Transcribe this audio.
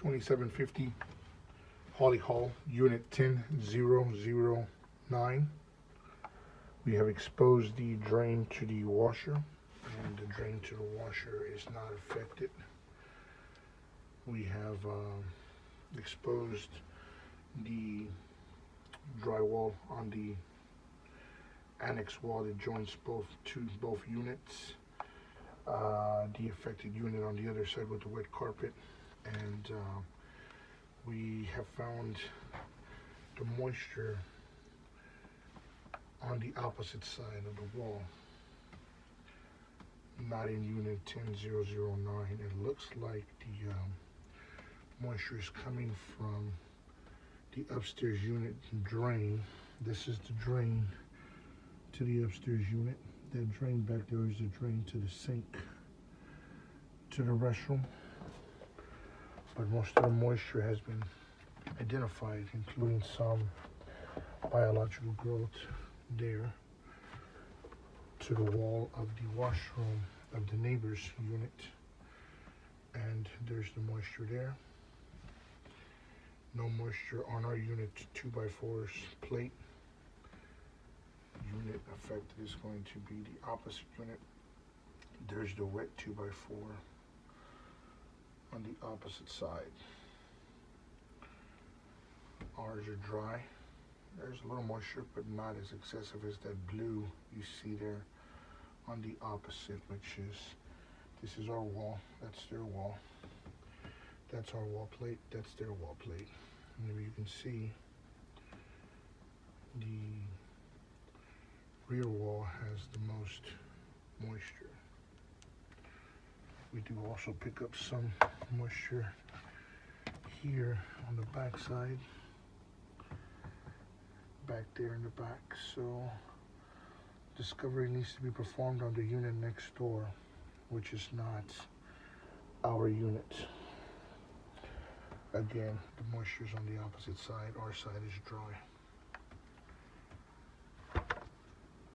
2750 Holly Hall, unit 10009. We have exposed the drain to the washer, and the drain to the washer is not affected. We have exposed the drywall on the annex wall that joins both units. The affected unit on the other side with the wet carpet, and we have found the moisture on the opposite side of the wall, not in unit 10009. It looks like the moisture is coming from the upstairs unit drain. This is the drain to the upstairs unit. That drain back there is the drain to the sink, to the restroom. But most of the moisture has been identified, including some biological growth there to the wall of the washroom of the neighbor's unit. And there's the moisture there. No moisture on our unit 2x4's plate. Unit affected is going to be the opposite unit. There's the wet 2x4 on the opposite side. Ours are dry. There's a little moisture, but not as excessive as that blue you see there on the opposite, which is, this is our wall, that's their wall. That's our wall plate, that's their wall plate. And you can see the rear wall has the most moisture. We do also pick up some moisture here on the back side, back there in the back. So discovery needs to be performed on the unit next door, which is not our unit. Again, the moisture is on the opposite side. Our side is dry.